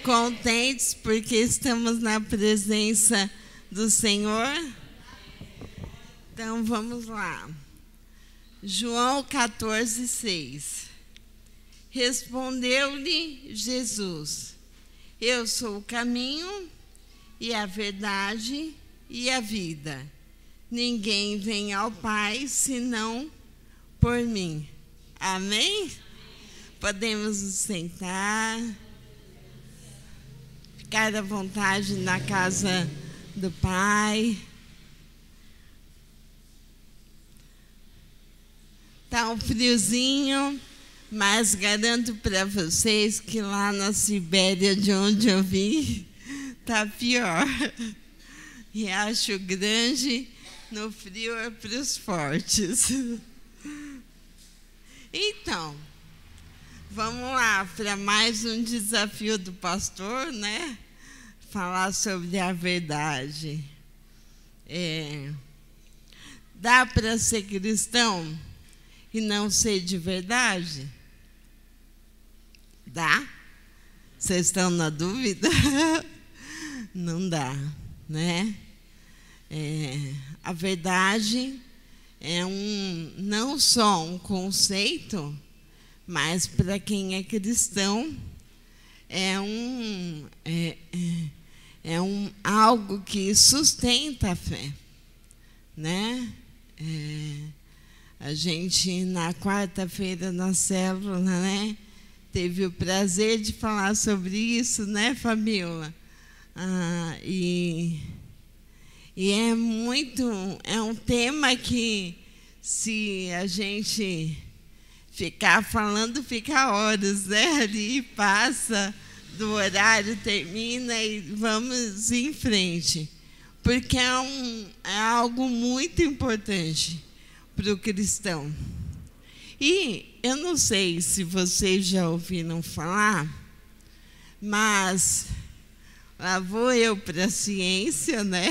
Contentes porque estamos na presença do Senhor? Então vamos lá. João 14:6. Respondeu-lhe Jesus: Eu sou o caminho e a verdade e a vida. Ninguém vem ao Pai senão por mim. Amém? Podemos nos sentar, ficar à vontade na casa do Pai. Tá um friozinho, mas garanto para vocês que lá na Sibéria, de onde eu vim, tá pior. Riacho Grande, no frio é para os fortes. Então, vamos lá para mais um desafio do pastor, né? Falar sobre a verdade. Dá para ser cristão e não ser de verdade? Dá? Vocês estão na dúvida? Não dá, né? A verdade é não só um conceito, mas para quem é cristão é algo que sustenta a fé, né? A gente, na quarta-feira na célula, né, teve o prazer de falar sobre isso, né, Fabiola? E é um tema que, se a gente ficar falando, fica horas, né? Ali passa do horário, termina e vamos em frente. Porque é algo muito importante para o cristão. E eu não sei se vocês já ouviram falar, mas lá vou eu para a ciência, né?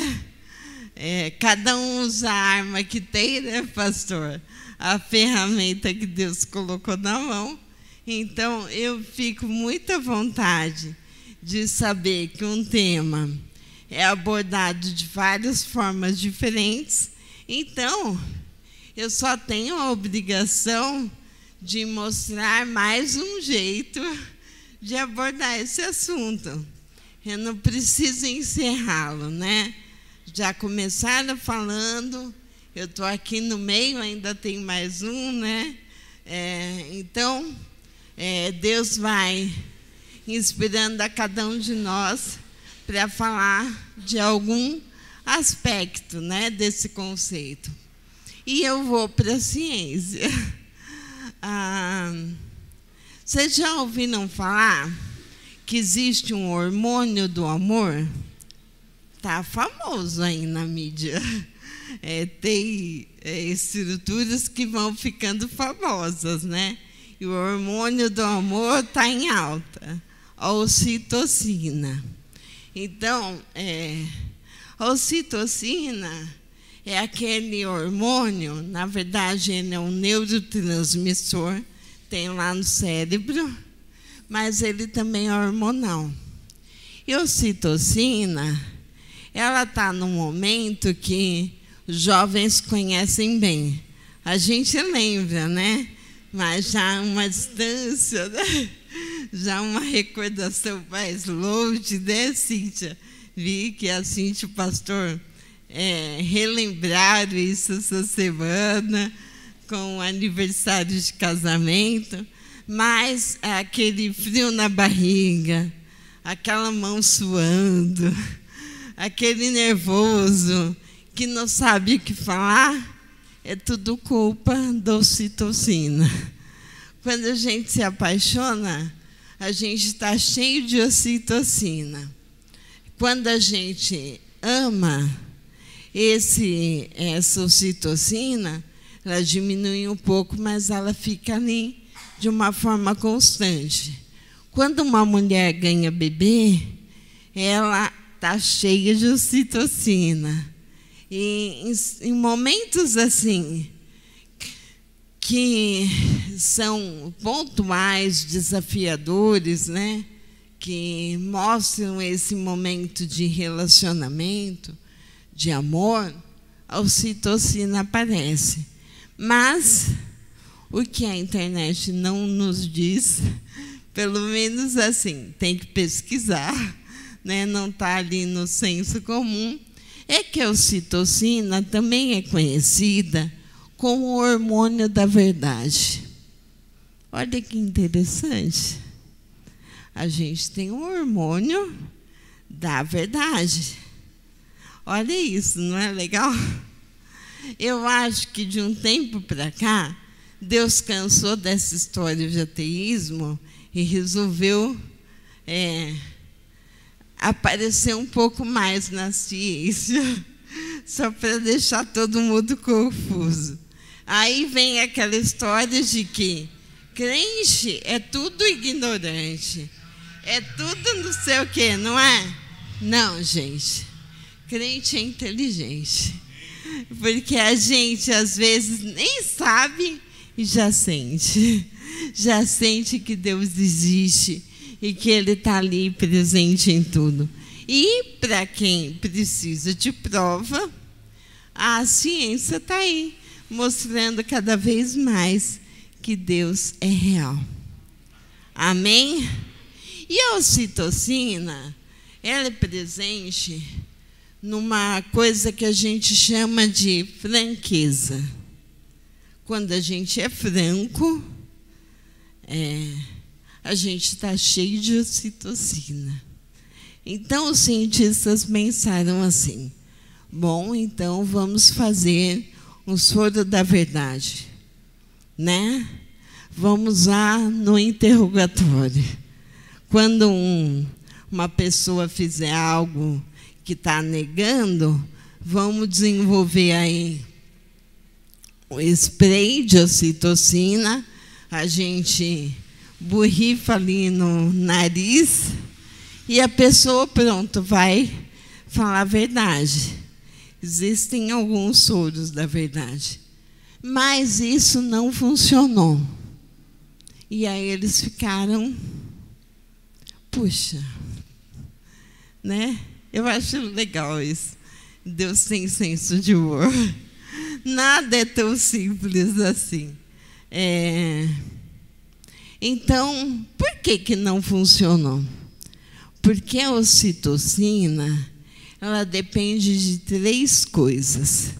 Cada um usa a arma que tem, né, pastor? A ferramenta que Deus colocou na mão. Então, eu fico muito à vontade de saber que um tema é abordado de várias formas diferentes. Então, eu só tenho a obrigação de mostrar mais um jeito de abordar esse assunto. Eu não preciso encerrá-lo, né? Já começaram falando, eu estou aqui no meio, ainda tem mais um, né? Então, Deus vai inspirando a cada um de nós para falar de algum aspecto, né, desse conceito. E eu vou para a ciência. Vocês já ouviram falar que existe um hormônio do amor? Está famoso aí na mídia. Tem estruturas que vão ficando famosas, né? E o hormônio do amor está em alta, a ocitocina. Então, a ocitocina é aquele hormônio, na verdade, ele é um neurotransmissor, tem lá no cérebro, mas ele também é hormonal. E a ocitocina, ela está num momento que os jovens conhecem bem. A gente lembra, né? Mas já uma distância, né? Já uma recordação mais longe, né, Cíntia? Vi que a Cíntia e o pastor relembraram isso essa semana, com o aniversário de casamento. Mas aquele frio na barriga, aquela mão suando, aquele nervoso que não sabe o que falar, é tudo culpa da ocitocina. Quando a gente se apaixona, a gente está cheio de ocitocina. Quando a gente ama, essa ocitocina, ela diminui um pouco, mas ela fica ali de uma forma constante. Quando uma mulher ganha bebê, ela está cheia de ocitocina. E em momentos assim, que são pontuais, desafiadores, né? que mostram esse momento de relacionamento, de amor, a ocitocina aparece. Mas o que a internet não nos diz, pelo menos assim, tem que pesquisar, né? Não está ali no senso comum, é que a ocitocina também é conhecida como o hormônio da verdade. Olha que interessante. A gente tem um hormônio da verdade. Olha isso, não é legal? Eu acho que de um tempo para cá, Deus cansou dessa história de ateísmo e resolveu aparecer um pouco mais na ciência, só para deixar todo mundo confuso. Aí vem aquela história de que crente é tudo ignorante, é tudo não sei o quê, não é? Não, gente. Crente é inteligente. Porque a gente, às vezes, nem sabe e já sente. Já sente que Deus existe e que Ele está ali presente em tudo. E, para quem precisa de prova, a ciência está aí, mostrando cada vez mais que Deus é real. Amém? E a ocitocina, ela é presente numa coisa que a gente chama de franqueza. Quando a gente é franco, a gente está cheio de ocitocina. Então, os cientistas pensaram assim: bom, então vamos fazer um soro da verdade, né? Vamos lá no interrogatório. Quando uma pessoa fizer algo que está negando, vamos desenvolver aí o spray de ocitocina, a gente borrifa ali no nariz e a pessoa, pronto, vai falar a verdade. Existem alguns soros da verdade, mas isso não funcionou. E aí eles ficaram, puxa, né? Eu acho legal isso. Deus tem senso de humor. Nada é tão simples assim. Então, por que não funcionou? Porque a ocitocina, ela depende de 3 coisas.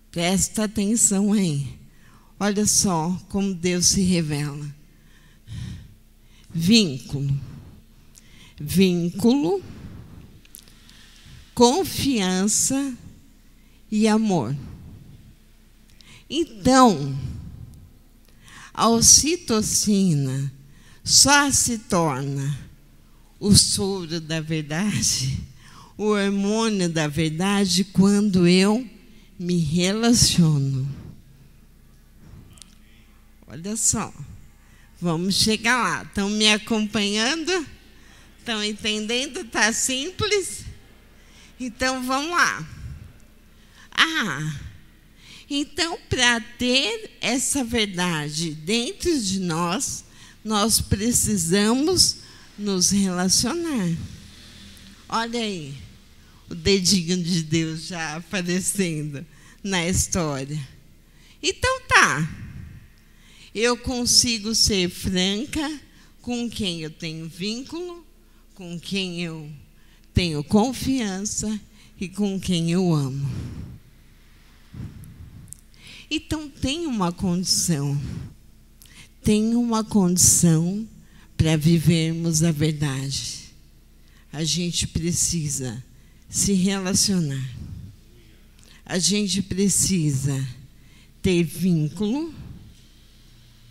Presta atenção aí. Olha só como Deus se revela. Vínculo. Vínculo, confiança e amor. Então, a ocitocina só se torna o soro da verdade, o hormônio da verdade, quando eu me relaciono. Olha só, vamos chegar lá. Estão me acompanhando? Estão entendendo? Está simples? Então, vamos lá. Então, para ter essa verdade dentro de nós, nós precisamos nos relacionar. Olha aí, o dedinho de Deus já aparecendo na história. Então, tá. Eu consigo ser franca com quem eu tenho vínculo, com quem eu tenho confiança e com quem eu amo. Então, tem uma condição para vivermos a verdade. A gente precisa se relacionar. A gente precisa ter vínculo,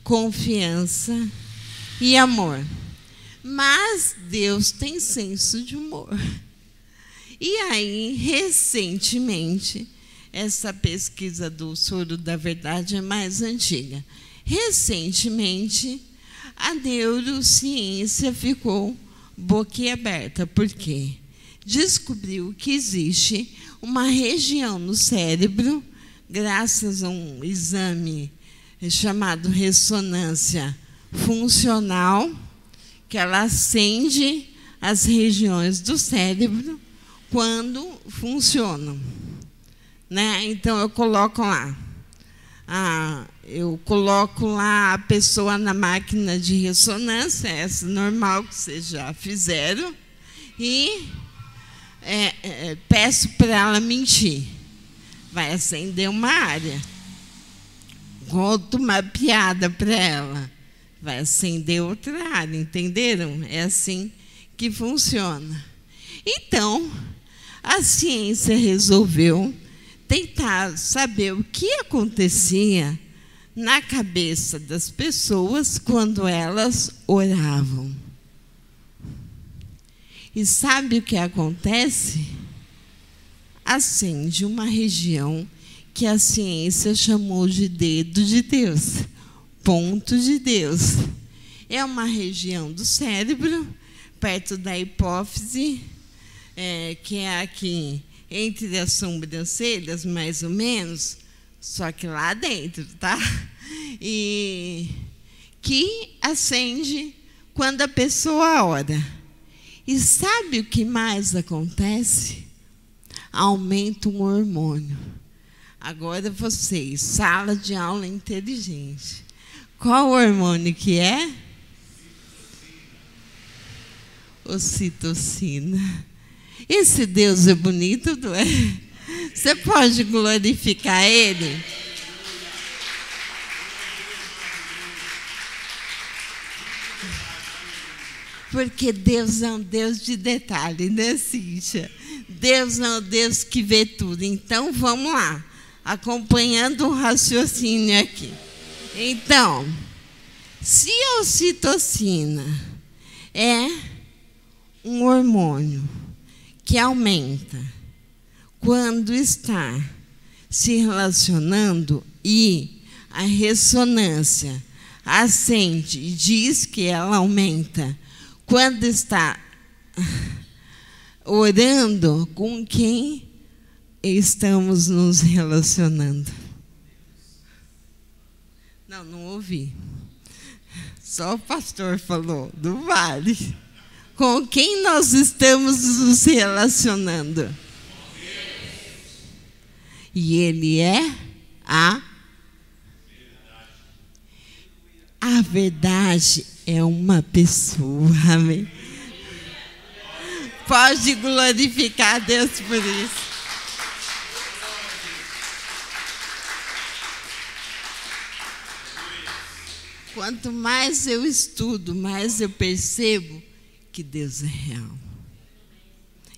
confiança e amor. Mas Deus tem senso de humor. E aí, recentemente, essa pesquisa do soro da verdade é mais antiga. Recentemente, a neurociência ficou boquiaberta. Por quê? Descobriu que existe uma região no cérebro, graças a um exame chamado ressonância funcional, que ela acende as regiões do cérebro quando funcionam, né? Então, eu coloco lá. Eu coloco lá a pessoa na máquina de ressonância, essa normal que vocês já fizeram, e peço para ela mentir. Vai acender uma área. Conto uma piada para ela. Vai acender outra área, entenderam? É assim que funciona. Então, a ciência resolveu tentar saber o que acontecia na cabeça das pessoas quando elas oravam. E sabe o que acontece? Acende uma região que a ciência chamou de dedo de Deus, ponto de Deus. É uma região do cérebro, perto da hipófise, que é aqui entre as sobrancelhas, mais ou menos, só que lá dentro, tá? E que acende quando a pessoa ora. E sabe o que mais acontece? Aumenta um hormônio. Agora vocês, sala de aula inteligente. Qual hormônio que é? Ocitocina. Esse Deus é bonito, não é? Você pode glorificar Ele? Porque Deus é um Deus de detalhe, né, Cíntia? Deus é um Deus que vê tudo. Então, vamos lá, acompanhando o raciocínio aqui. Então, se a ocitocina é um hormônio que aumenta quando está se relacionando e a ressonância acende e diz que ela aumenta quando está orando com quem estamos nos relacionando. Não ouvi. Só o pastor falou, do vale. Com quem nós estamos nos relacionando? E Ele é a verdade é uma pessoa, amém? Pode glorificar a Deus por isso. Quanto mais eu estudo, mais eu percebo que Deus é real.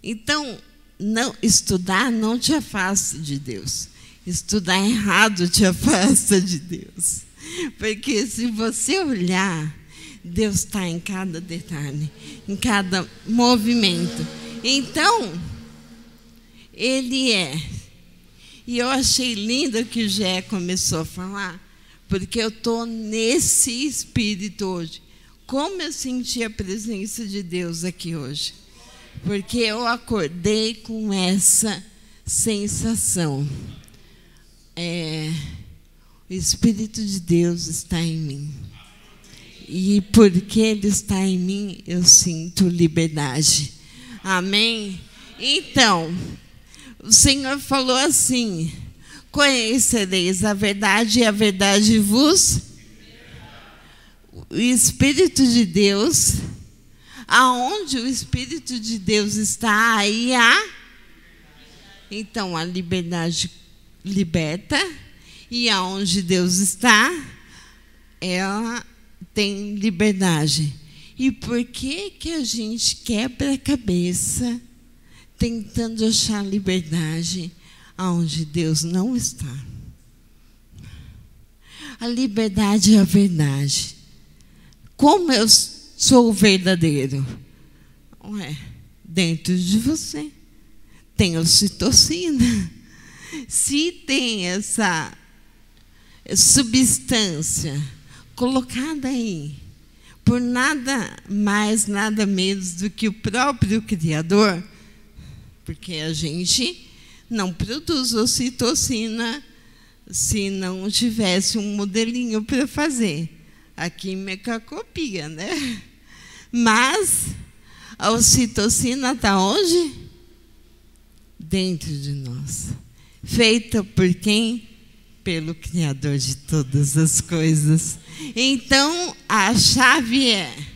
Então, estudar não te afasta de Deus. Estudar errado te afasta de Deus. Porque se você olhar, Deus está em cada detalhe, em cada movimento. Então, Ele é. E eu achei lindo que o Gé começou a falar, porque eu estou nesse espírito hoje. Como eu senti a presença de Deus aqui hoje. Porque eu acordei com essa sensação. O Espírito de Deus está em mim. E porque Ele está em mim, eu sinto liberdade. Amém? Então, o Senhor falou assim: conhecereis a verdade e a verdade vos... O Espírito de Deus, aonde o Espírito de Deus está, aí há... Então, a liberdade liberta, e aonde Deus está, ela tem liberdade. E por que a gente quebra a cabeça tentando achar liberdade aonde Deus não está? A liberdade é a verdade. Como eu sou o verdadeiro? Dentro de você tem ocitocina. Se tem essa substância colocada aí por nada mais, nada menos do que o próprio Criador, porque a gente não produz ocitocina se não tivesse um modelinho para fazer. A química copia, né? Mas a ocitocina está onde? Dentro de nós. Feita por quem? Pelo Criador de todas as coisas. Então, a chave é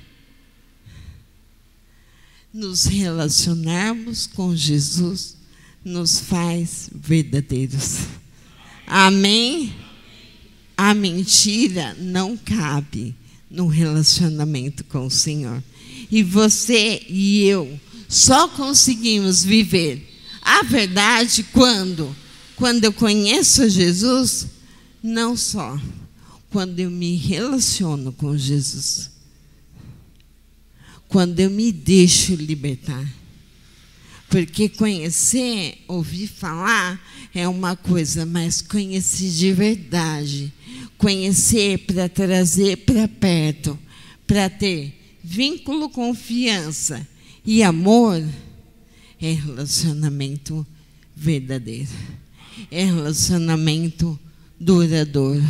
nos relacionarmos com Jesus, nos faz verdadeiros. Amém? A mentira não cabe no relacionamento com o Senhor. E você e eu só conseguimos viver a verdade quando eu conheço Jesus, não só quando eu me relaciono com Jesus, quando eu me deixo libertar. Porque conhecer, ouvir falar, é uma coisa, mas conhecer de verdade, conhecer para trazer para perto, para ter vínculo, confiança e amor, é relacionamento verdadeiro, é relacionamento duradouro,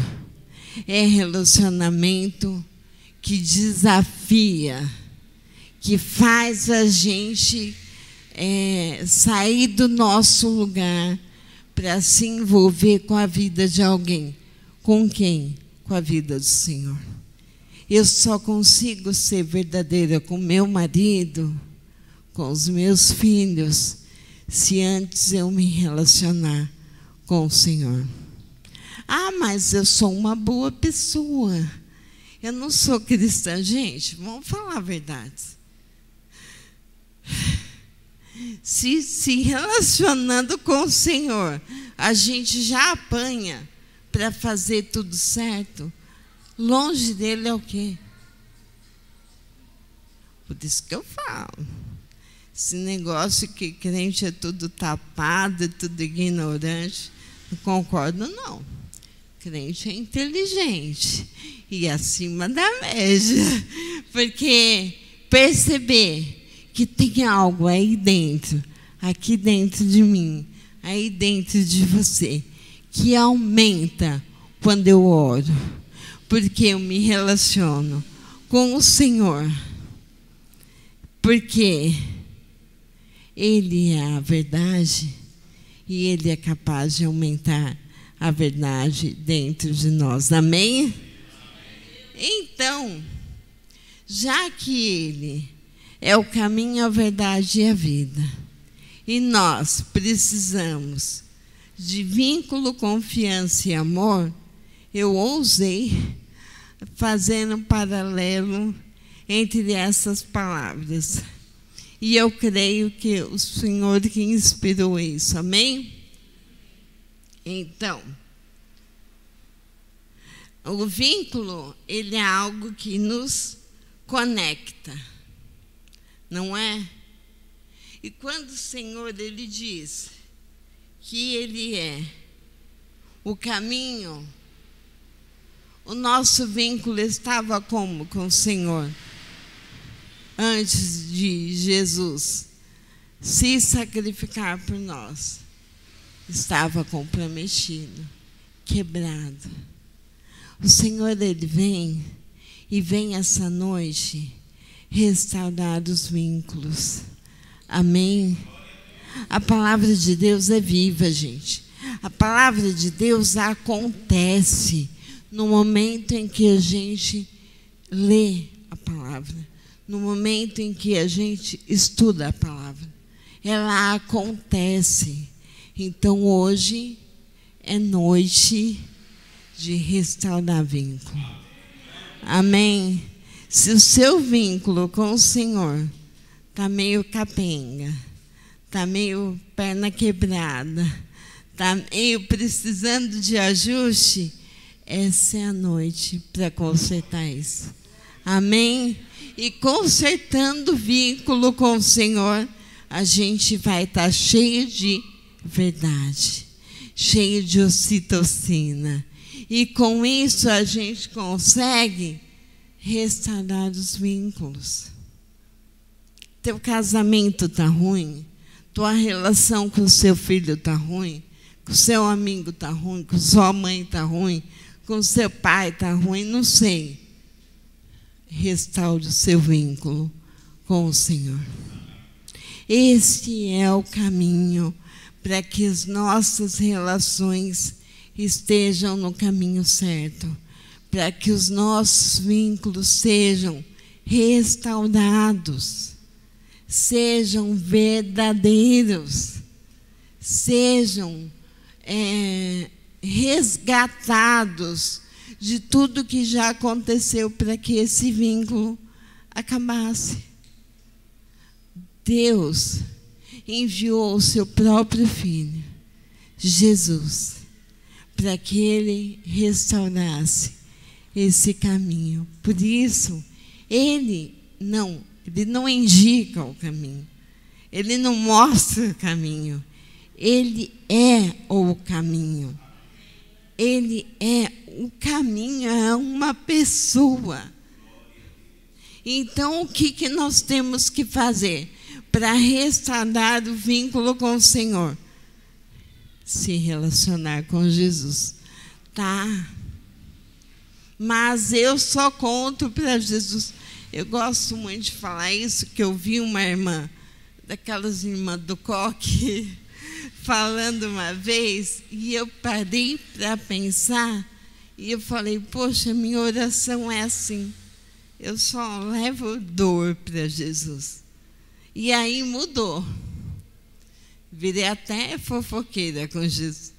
é relacionamento que desafia, que faz a gente sair do nosso lugar para se envolver com a vida de alguém. Com quem? Com a vida do Senhor. Eu só consigo ser verdadeira com meu marido, com os meus filhos, se antes eu me relacionar com o Senhor. Ah, mas eu sou uma boa pessoa. Eu não sou cristã. Gente, vamos falar a verdade. Se relacionando com o Senhor, a gente já apanha para fazer tudo certo. Longe dele é o quê? Por isso que eu falo. Esse negócio que crente é tudo tapado, é tudo ignorante, não concordo, não. Crente é inteligente e acima da média. Porque perceber que tem algo aí dentro, aqui dentro de mim, aí dentro de você, que aumenta quando eu oro, porque eu me relaciono com o Senhor, porque Ele é a verdade e Ele é capaz de aumentar a verdade dentro de nós. Amém? Então, já que Ele é o caminho, a verdade e a vida, e nós precisamos de vínculo, confiança e amor, eu ousei fazer um paralelo entre essas palavras. E eu creio que o Senhor que inspirou isso. Amém? Então, o vínculo, ele é algo que nos conecta, não é? E quando o Senhor, Ele diz que Ele é o caminho, o nosso vínculo estava como com o Senhor? Antes de Jesus se sacrificar por nós, estava comprometido, quebrado. O Senhor, Ele vem, e vem essa noite restaurar os vínculos. Amém? A palavra de Deus é viva, gente. A palavra de Deus acontece no momento em que a gente lê a palavra, no momento em que a gente estuda a palavra. Ela acontece. Então, hoje é noite de restaurar vínculo. Amém? Se o seu vínculo com o Senhor está meio capenga, está meio perna quebrada, está meio precisando de ajuste, essa é a noite para consertar isso. Amém? E consertando o vínculo com o Senhor, a gente vai estar cheio de verdade, cheio de ocitocina. E com isso a gente consegue restaurar os vínculos. Teu casamento está ruim, tua relação com o seu filho está ruim, com o seu amigo está ruim, com sua mãe está ruim, com o seu pai está ruim, não sei. restaure o seu vínculo com o Senhor. Este é o caminho para que as nossas relações estejam no caminho certo, para que os nossos vínculos sejam restaurados, sejam verdadeiros, sejam resgatados de tudo que já aconteceu para que esse vínculo acabasse. Deus enviou o seu próprio Filho, Jesus, para que Ele restaurasse esse caminho. Por isso, Ele não indica o caminho, Ele não mostra o caminho, Ele é o caminho. Ele é o caminho, é uma pessoa. Então, o que nós temos que fazer para restaurar o vínculo com o Senhor? Se relacionar com Jesus. Tá. Mas eu só conto para Jesus. Eu gosto muito de falar isso, que eu vi uma irmã, daquelas irmãs do coque, falando uma vez, e eu parei para pensar, e eu falei, poxa, minha oração é assim, eu só levo dor para Jesus. E aí mudou. Virei até fofoqueira com Jesus.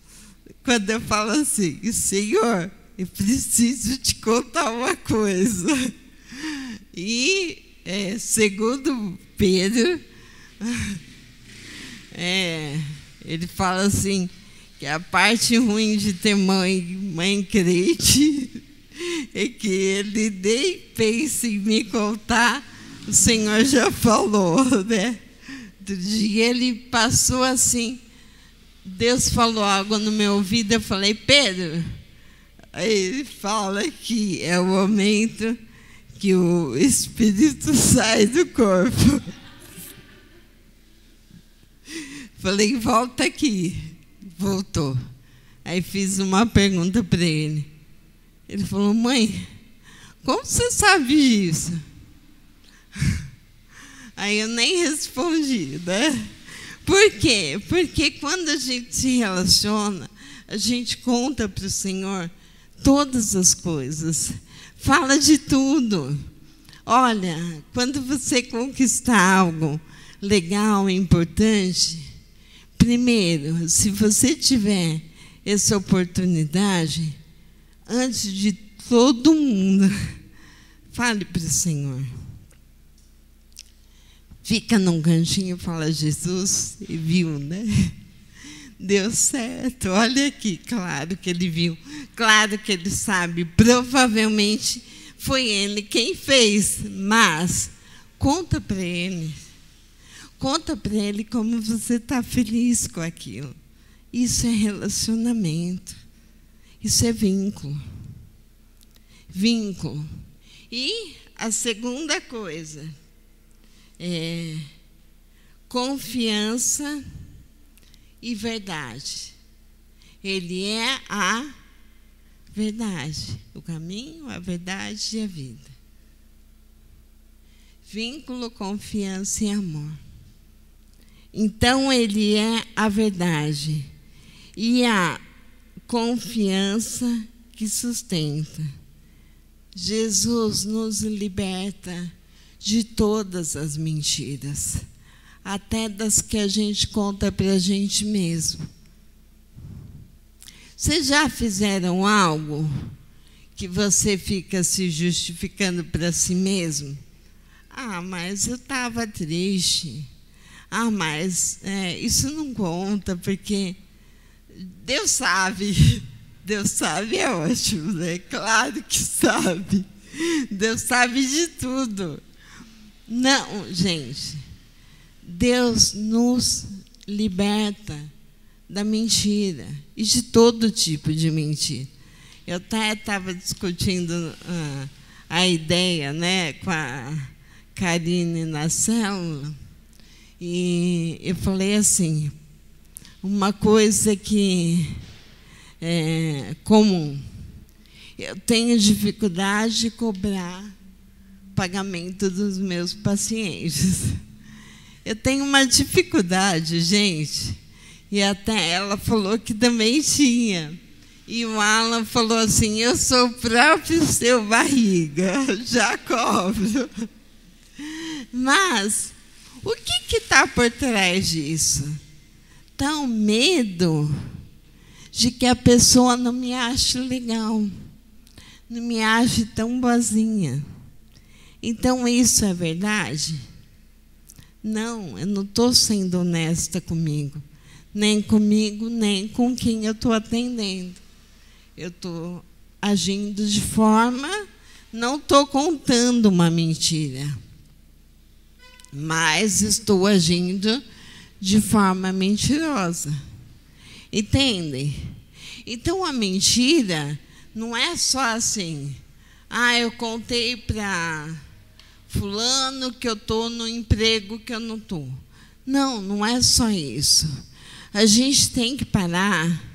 Quando eu falo assim, Senhor, eu preciso te contar uma coisa. E, segundo Pedro, ele fala assim, que a parte ruim de ter mãe crente é que ele nem pensa em me contar, o Senhor já falou, né? Outro dia ele passou assim, Deus falou algo no meu ouvido, eu falei, Pedro, aí ele fala que é o momento que o espírito sai do corpo. Falei, volta aqui. Voltou. Aí fiz uma pergunta para ele. Ele falou, mãe, como você sabe disso? Aí eu nem respondi, né? Por quê? Porque quando a gente se relaciona, a gente conta para o Senhor todas as coisas. Fala de tudo. Olha, quando você conquistar algo legal, importante, primeiro, se você tiver essa oportunidade, antes de todo mundo, fale para o Senhor. Fica num cantinho e fala, Jesus, e viu, né? Deu certo, olha aqui, claro que ele viu, claro que ele sabe, provavelmente foi ele quem fez, mas conta para ele como você está feliz com aquilo. Isso é relacionamento, isso é vínculo. Vínculo. E a segunda coisa é confiança e verdade. Ele é a verdade, o caminho, a verdade e a vida. Vínculo, confiança e amor. Então, ele é a verdade e a confiança que sustenta. Jesus nos liberta de todas as mentiras, até das que a gente conta para a gente mesmo. Vocês já fizeram algo que você fica se justificando para si mesmo? Ah, mas eu estava triste. Ah, mas isso não conta, porque Deus sabe. Deus sabe é ótimo, né? Claro que sabe. Deus sabe de tudo. Não, gente. Deus nos liberta da mentira e de todo tipo de mentira. Eu até estava discutindo a ideia, né, com a Karine na célula, e eu falei assim, uma coisa que é comum, eu tenho dificuldade de cobrar pagamento dos meus pacientes. Eu tenho uma dificuldade, gente, e até ela falou que também tinha. E o Alan falou assim: eu sou o próprio seu barriga, já cobro. Mas o que está por trás disso? Está o medo de que a pessoa não me ache legal, não me ache tão boazinha. Então, isso é verdade? Não, eu não estou sendo honesta comigo, nem com quem eu estou atendendo. Eu estou agindo de forma, não estou contando uma mentira, mas estou agindo de forma mentirosa. Entendem? Então, a mentira não é só assim: eu contei para fulano que eu estou no emprego que eu não estou. Não, não é só isso. A gente tem que parar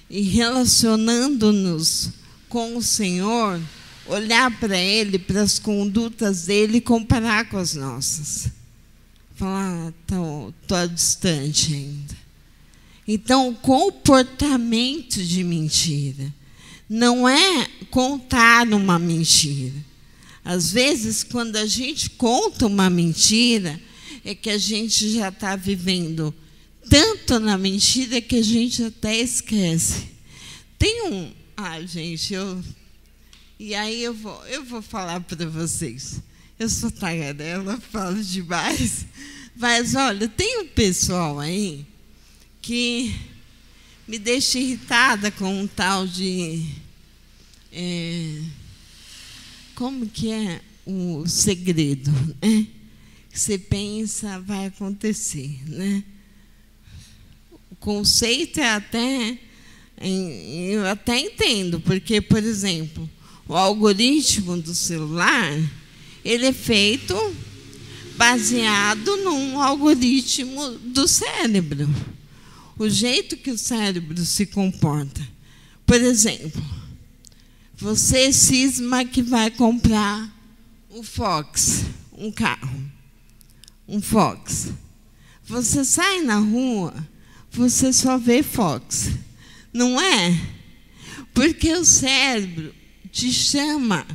e, relacionando-nos com o Senhor, olhar para Ele, para as condutas dele e comparar com as nossas. Falar, estou distante ainda. Então, comportamento de mentira não é contar uma mentira. Às vezes, quando a gente conta uma mentira, é que a gente já está vivendo tanto na mentira que a gente até esquece. Tem um... gente, e aí eu vou falar para vocês. Eu sou tagarela, falo demais. Mas, olha, tem um pessoal aí que me deixa irritada com um tal de... como que é o segredo, né? Você pensa, vai acontecer, né? O conceito é até... eu até entendo, porque, por exemplo, o algoritmo do celular, ele é feito baseado num algoritmo do cérebro. O jeito que o cérebro se comporta. Por exemplo, você cisma que vai comprar um Fox, um carro, um Fox. Você sai na rua, você só vê Fox, não é? Porque o cérebro te chama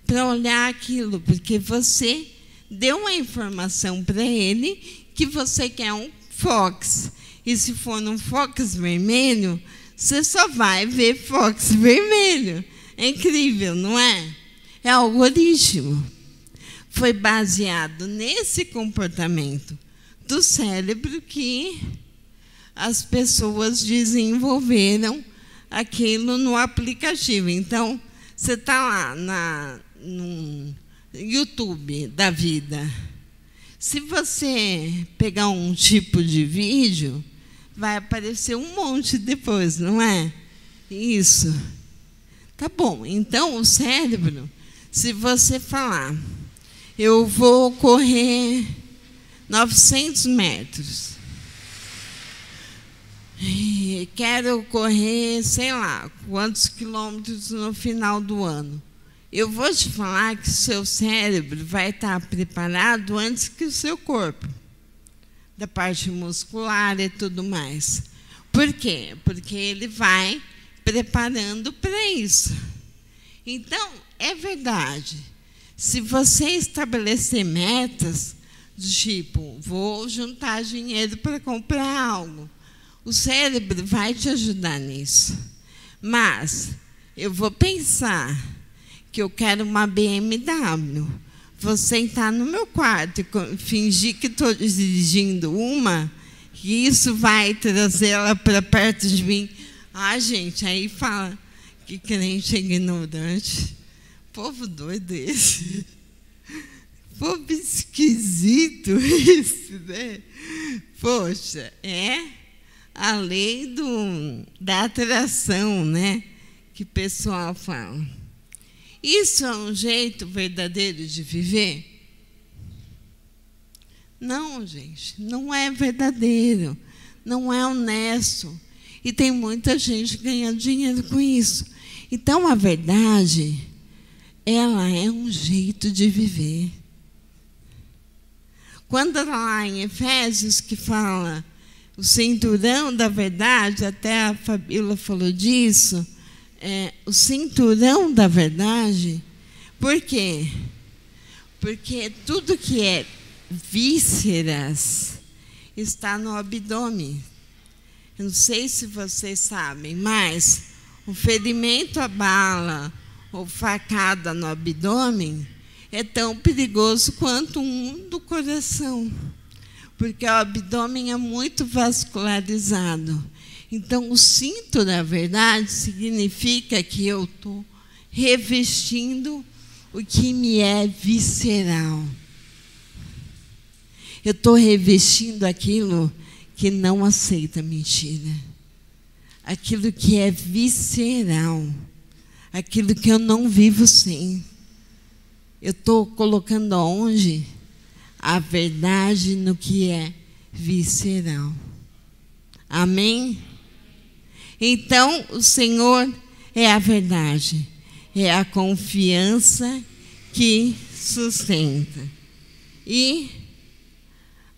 para olhar aquilo, porque você deu uma informação para ele que você quer um Fox. E se for um Fox vermelho, você só vai ver Fox vermelho. É incrível, não é? É algoritmo. Foi baseado nesse comportamento do cérebro que as pessoas desenvolveram aquilo no aplicativo. Então, você está lá no YouTube da vida. Se você pegar um tipo de vídeo, vai aparecer um monte depois, não é? Isso. Tá bom. Então, o cérebro, se você falar, eu vou correr 900 metros, e quero correr, sei lá, quantos quilômetros no final do ano. Eu vou te falar que o seu cérebro vai estar preparado antes que o seu corpo, da parte muscular e tudo mais. Por quê? Porque ele vai preparando para isso. Então, é verdade. Se você estabelecer metas, do tipo, vou juntar dinheiro para comprar algo, o cérebro vai te ajudar nisso. Mas eu vou pensar que eu quero uma BMW. Vou sentar no meu quarto e fingir que estou dirigindo uma, e isso vai trazer ela para perto de mim. Gente, aí fala que crente é ignorante. Povo doido esse. Povo esquisito esse, né? Poxa, é a lei da atração, né? Que o pessoal fala. Isso é um jeito verdadeiro de viver? Não, gente, não é verdadeiro, não é honesto. E tem muita gente ganhando dinheiro com isso. Então, a verdade ela é um jeito de viver. Quando lá em Efésios que fala o cinturão da verdade, até a Fabíola falou disso, o cinturão da verdade, por quê? Porque tudo que é vísceras está no abdômen. Eu não sei se vocês sabem, mas o ferimento à bala ou facada no abdômen é tão perigoso quanto um do coração, porque o abdômen é muito vascularizado. Então, o cinto da verdade significa que eu estou revestindo o que me é visceral. Eu estou revestindo aquilo que não aceita mentira, aquilo que é visceral, aquilo que eu não vivo sem. Eu estou colocando aonde? A verdade no que é visceral. Amém? Então, o Senhor é a verdade, é a confiança que sustenta. E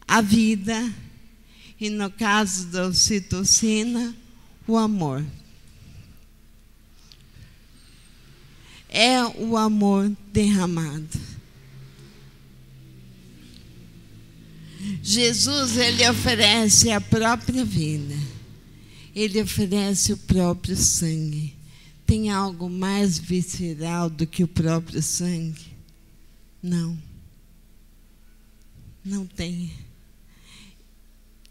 a vida, e no caso da ocitocina, o amor. É o amor derramado. Jesus, ele oferece a própria vida. Ele oferece o próprio sangue. Tem algo mais visceral do que o próprio sangue? Não. Não tem.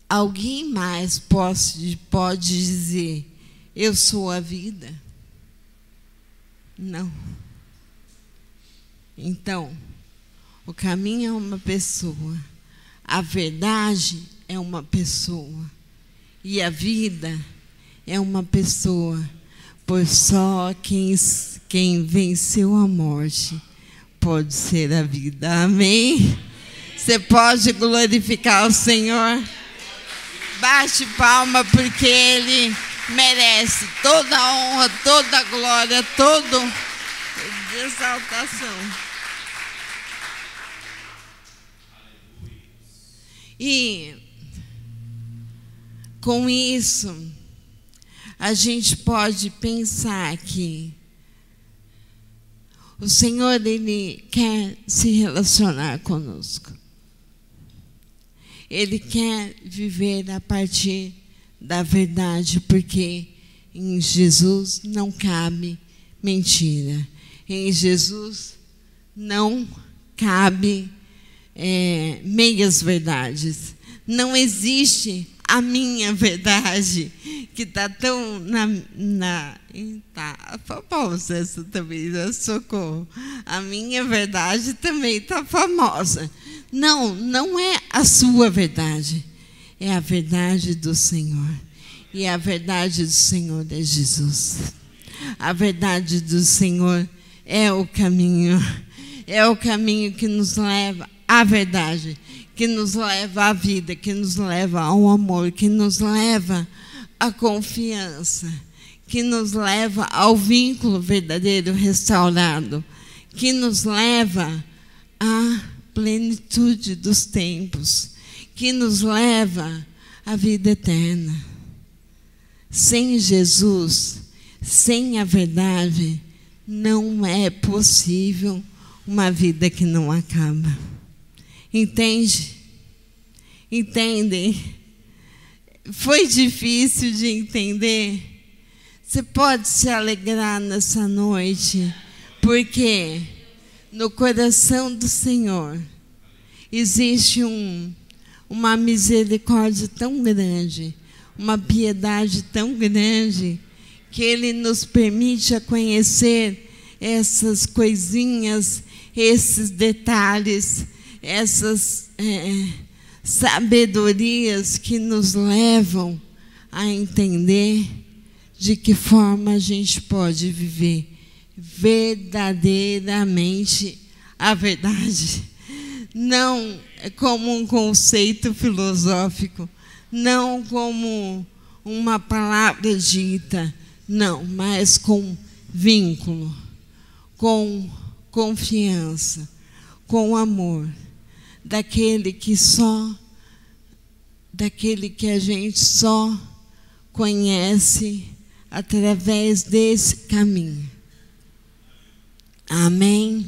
Alguém mais pode dizer, eu sou a vida? Não. Então, o caminho é uma pessoa, a verdade é uma pessoa, e a vida é uma pessoa, pois só quem venceu a morte pode ser a vida. Amém? Você pode glorificar o Senhor? Bate palma, porque Ele merece toda a honra, toda a glória, toda a exaltação. E com isso, a gente pode pensar que o Senhor, Ele quer se relacionar conosco. Ele quer viver a partir da verdade, porque em Jesus não cabe mentira. Em Jesus não cabe meias verdades. Não existe a minha verdade, que está tão tá famosa essa também, né? Socorro. A minha verdade também está famosa. Não, não é a sua verdade, é a verdade do Senhor. E a verdade do Senhor é Jesus. A verdade do Senhor é o caminho que nos leva à verdade, que nos leva à vida, que nos leva ao amor, que nos leva à confiança, que nos leva ao vínculo verdadeiro restaurado, que nos leva à plenitude dos tempos, que nos leva à vida eterna. Sem Jesus, sem a verdade, não é possível uma vida que não acaba. Entende? Entendem? Foi difícil de entender? Você pode se alegrar nessa noite, porque no coração do Senhor existe uma misericórdia tão grande, uma piedade tão grande, que Ele nos permite a conhecer essas coisinhas, esses detalhes, essas sabedorias que nos levam a entender de que forma a gente pode viver verdadeiramente a verdade. Não como um conceito filosófico, não como uma palavra dita, não, mas com vínculo, com confiança, com amor, daquele que a gente só conhece através desse caminho. Amém?